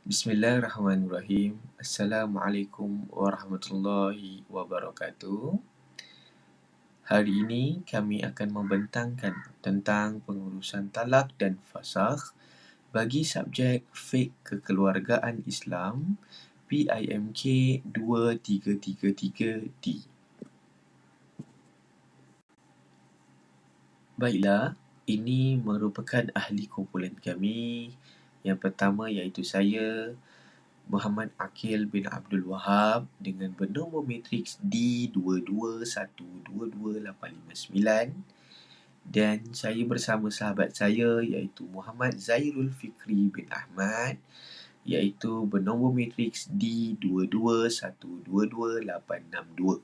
Bismillahirrahmanirrahim. Assalamualaikum warahmatullahi wabarakatuh. Hari ini kami akan membentangkan tentang pengurusan talak dan fasakh bagi subjek Fiqh Kekeluargaan Islam PIMK 2333D. Baiklah, ini merupakan ahli kumpulan kami. Yang pertama iaitu saya, Muhammad Aqil bin Abdul Wahab dengan bernombor matriks D22122859, dan saya bersama sahabat saya iaitu Muhammad Zairul Fikri bin Ahmad iaitu bernombor matriks D22122862.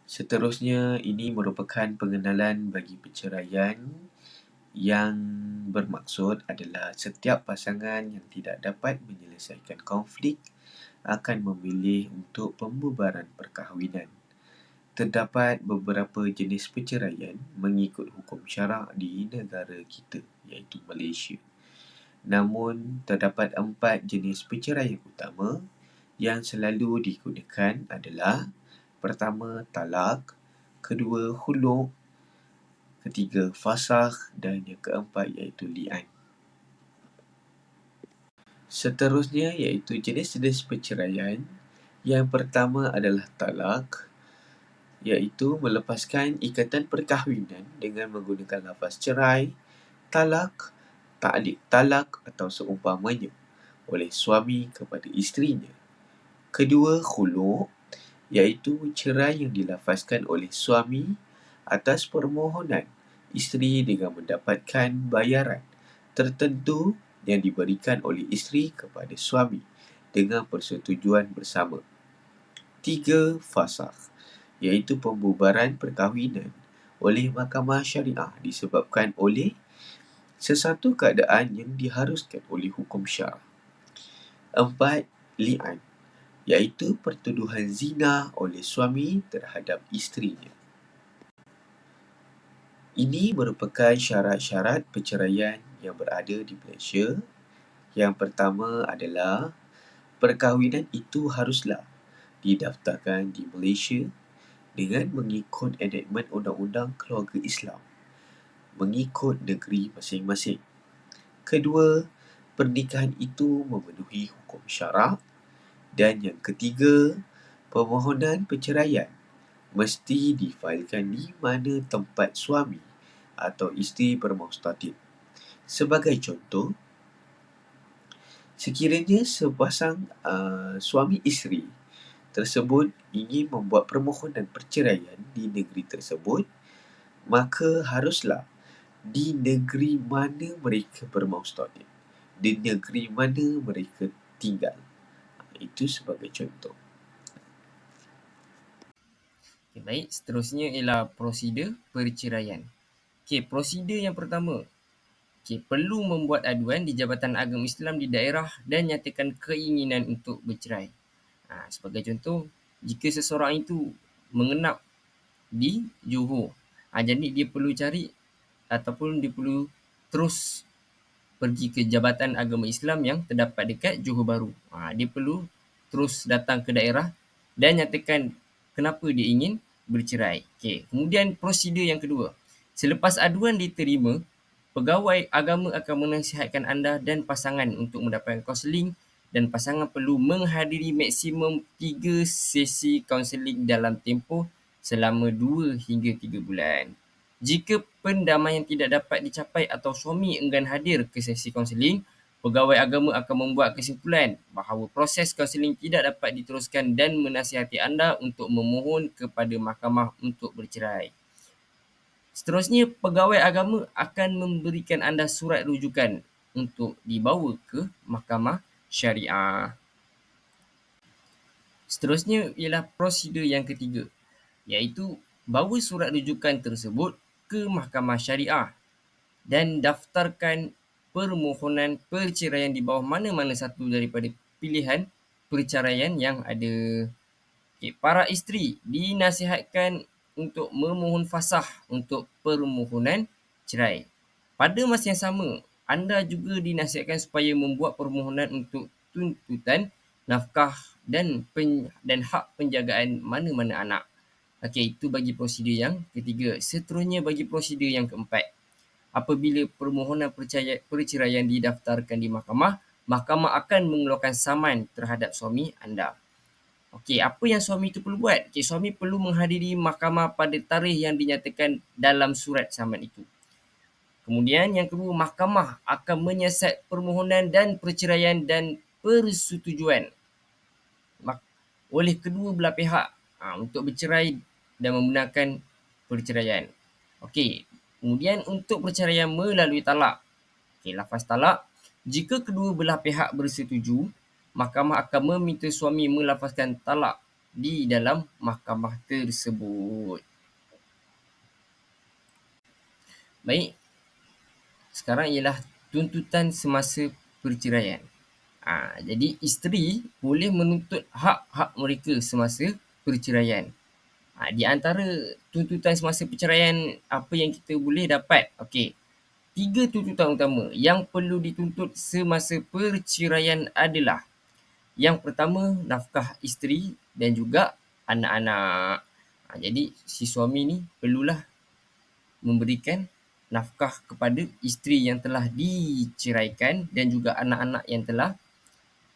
Seterusnya, ini merupakan pengenalan bagi perceraian yang bermaksud adalah setiap pasangan yang tidak dapat menyelesaikan konflik akan memilih untuk pembubaran perkahwinan. Terdapat beberapa jenis perceraian mengikut hukum syarak di negara kita, iaitu Malaysia. Namun, terdapat 4 jenis perceraian utama yang selalu digunakan adalah: pertama, talak; kedua, khuluk; ketiga, fasakh; dan yang keempat iaitu li'an. Seterusnya iaitu jenis-jenis perceraian. Yang pertama adalah talak, iaitu melepaskan ikatan perkahwinan dengan menggunakan lafaz cerai, talak, ta'liq talak atau seumpamanya oleh suami kepada isterinya. Kedua, khuluk, iaitu cerai yang dilafazkan oleh suami atas permohonan isteri dengan mendapatkan bayaran tertentu yang diberikan oleh isteri kepada suami dengan persetujuan bersama. Tiga, fasakh, iaitu pembubaran perkahwinan oleh mahkamah syariah disebabkan oleh sesuatu keadaan yang diharuskan oleh hukum syarak. Empat, li'an, iaitu pertuduhan zina oleh suami terhadap isterinya. Ini merupakan syarat-syarat perceraian yang berada di Malaysia. Yang pertama adalah perkahwinan itu haruslah didaftarkan di Malaysia dengan mengikut enactment Undang-Undang Keluarga Islam mengikut negeri masing-masing. Kedua, pernikahan itu memenuhi hukum syarak. Dan yang ketiga, permohonan perceraian mesti difailkan di mana tempat suami atau isteri bermustatid. Sebagai contoh, sekiranya sepasang suami isteri tersebut ingin membuat permohonan perceraian di negeri tersebut, maka haruslah di negeri mana mereka bermustatid, di negeri mana mereka tinggal. Itu sebagai contoh. Okay, baik, seterusnya ialah prosedur perceraian. Okay, prosedur yang pertama. Okay, perlu membuat aduan di Jabatan Agama Islam di daerah dan nyatakan keinginan untuk bercerai. Sebagai contoh, jika seseorang itu mengenap di Johor, jadi dia perlu cari ataupun dia perlu terus pergi ke Jabatan Agama Islam yang terdapat dekat Johor Bahru. Dia perlu terus datang ke daerah dan nyatakan kenapa dia ingin bercerai. Okay. Kemudian prosedur yang kedua. Selepas aduan diterima, pegawai agama akan menasihatkan anda dan pasangan untuk mendapatkan kaunseling, dan pasangan perlu menghadiri maksimum 3 sesi kaunseling dalam tempoh selama 2 hingga 3 bulan. Jika pendamaian tidak dapat dicapai atau suami enggan hadir ke sesi kaunseling, pegawai agama akan membuat kesimpulan bahawa proses kaunseling tidak dapat diteruskan dan menasihati anda untuk memohon kepada mahkamah untuk bercerai. Seterusnya, pegawai agama akan memberikan anda surat rujukan untuk dibawa ke mahkamah syariah. Seterusnya ialah prosedur yang ketiga, iaitu bawa surat rujukan tersebut ke mahkamah syariah dan daftarkan permohonan perceraian di bawah mana-mana satu daripada pilihan perceraian yang ada. Okay, para isteri dinasihatkan untuk memohon fasakh untuk permohonan cerai. Pada masa yang sama, anda juga dinasihatkan supaya membuat permohonan untuk tuntutan nafkah dan hak penjagaan mana-mana anak. Okey, itu bagi prosedur yang ketiga. Seterusnya bagi prosedur yang keempat. Apabila permohonan perceraian didaftarkan di mahkamah, mahkamah akan mengeluarkan saman terhadap suami anda. Okey, apa yang suami itu perlu buat? Okey, suami perlu menghadiri mahkamah pada tarikh yang dinyatakan dalam surat saman itu. Kemudian yang kedua, mahkamah akan menyiasat permohonan dan perceraian dan persetujuan oleh kedua belah pihak untuk bercerai dan membenarkan perceraian. Okey, kemudian untuk perceraian melalui talak. Okey, lafaz talak. Jika kedua belah pihak bersetuju, mahkamah akan meminta suami melafazkan talak di dalam mahkamah tersebut. Baik, sekarang ialah tuntutan semasa perceraian. Jadi isteri boleh menuntut hak-hak mereka semasa perceraian. Di antara tuntutan semasa perceraian apa yang kita boleh dapat? Okey, 3 tuntutan utama yang perlu dituntut semasa perceraian adalah yang pertama, nafkah isteri dan juga anak-anak. Jadi si suami ni perlulah memberikan nafkah kepada isteri yang telah diceraikan dan juga anak-anak yang telah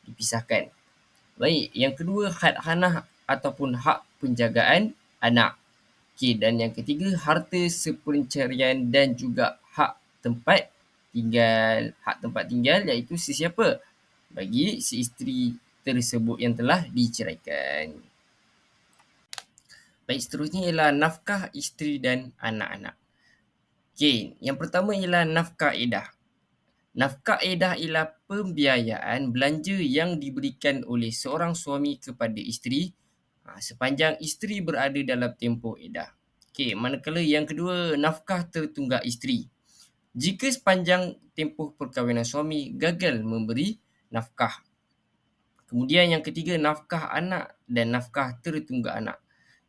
dipisahkan. Baik, yang kedua, had hanah ataupun hak penjagaan anak. Okey, dan yang ketiga, harta seperceraian dan juga hak tempat tinggal. Hak tempat tinggal iaitu sesiapa? Bagi si isteri tersebut yang telah diceraikan. Baik, seterusnya ialah nafkah isteri dan anak-anak. Okey, yang pertama ialah nafkah edah. Nafkah edah ialah pembiayaan belanja yang diberikan oleh seorang suami kepada isteri sepanjang isteri berada dalam tempoh edah. Okey, manakala yang kedua, nafkah tertunggak isteri. Jika sepanjang tempoh perkahwinan suami gagal memberi nafkah. Kemudian yang ketiga, nafkah anak dan nafkah tertunggak anak.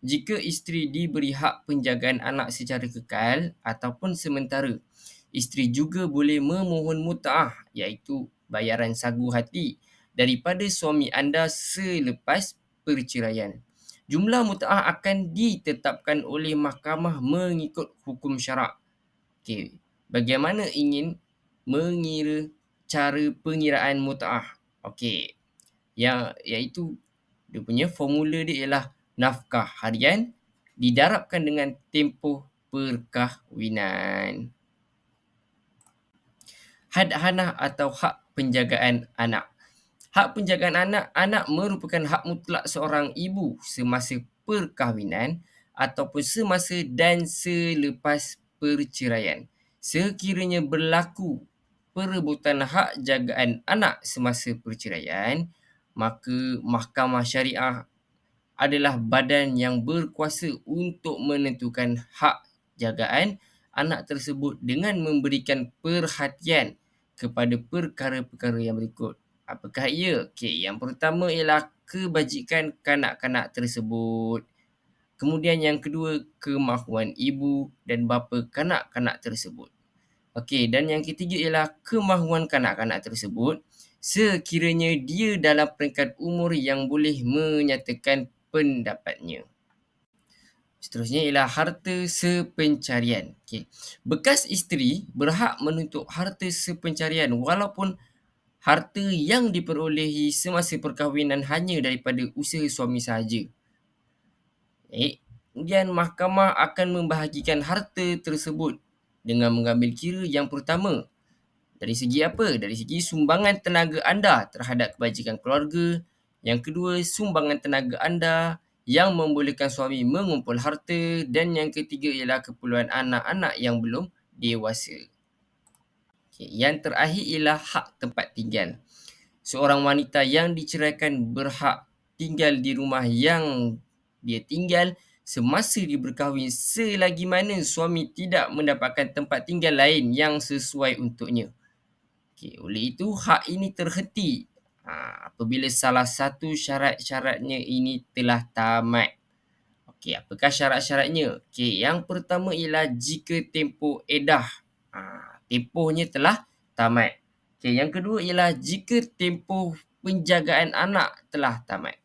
Jika isteri diberi hak penjagaan anak secara kekal ataupun sementara, isteri juga boleh memohon mut'ah iaitu bayaran sagu hati daripada suami anda selepas perceraian. Jumlah mut'ah akan ditetapkan oleh mahkamah mengikut hukum syarak. Okey, bagaimana ingin mengira cara pengiraan mut'ah? Okey, iaitu dia punya formula dia ialah nafkah harian didarabkan dengan tempoh perkahwinan. Had hanah atau hak penjagaan anak. Hak penjagaan anak merupakan hak mutlak seorang ibu semasa perkahwinan ataupun semasa dan selepas perceraian. Sekiranya berlaku perebutan hak jagaan anak semasa perceraian, maka mahkamah syariah adalah badan yang berkuasa untuk menentukan hak jagaan anak tersebut dengan memberikan perhatian kepada perkara-perkara yang berikut. Apakah ia? Okey, yang pertama ialah kebajikan kanak-kanak tersebut. Kemudian yang kedua, kemahuan ibu dan bapa kanak-kanak tersebut. Okey, dan yang ketiga ialah kemahuan kanak-kanak tersebut sekiranya dia dalam peringkat umur yang boleh menyatakan pendapatnya. Seterusnya ialah harta sepencarian. Okey. Bekas isteri berhak menuntut harta sepencarian walaupun harta yang diperolehi semasa perkahwinan hanya daripada usaha suami sahaja. Baik. Kemudian mahkamah akan membahagikan harta tersebut dengan mengambil kira yang pertama, dari segi apa? Dari segi sumbangan tenaga anda terhadap kebajikan keluarga. Yang kedua, sumbangan tenaga anda yang membolehkan suami mengumpul harta. Dan yang ketiga ialah keperluan anak-anak yang belum dewasa. Okay. Yang terakhir ialah hak tempat tinggal. Seorang wanita yang diceraikan berhak tinggal di rumah yang dia tinggal semasa dia berkahwin selagi mana suami tidak mendapatkan tempat tinggal lain yang sesuai untuknya. Okey, oleh itu hak ini terhenti apabila salah satu syarat-syaratnya ini telah tamat. Okey, apakah syarat-syaratnya? Okey, yang pertama ialah jika tempoh edah tempohnya telah tamat. Okey, yang kedua ialah jika tempoh penjagaan anak telah tamat.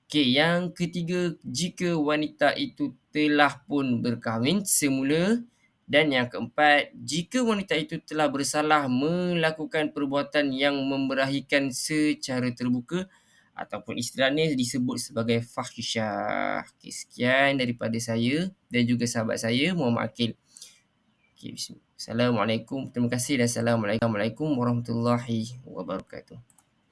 Okey, yang ketiga, jika wanita itu telah pun berkahwin semula. Dan yang keempat, jika wanita itu telah bersalah melakukan perbuatan yang memberahikan secara terbuka ataupun istilahnya disebut sebagai fahisyah. Okey, sekian daripada saya dan juga sahabat saya, Muhammad Aqil. Okey, Assalamualaikum. Terima kasih dan Assalamualaikum warahmatullahi wabarakatuh.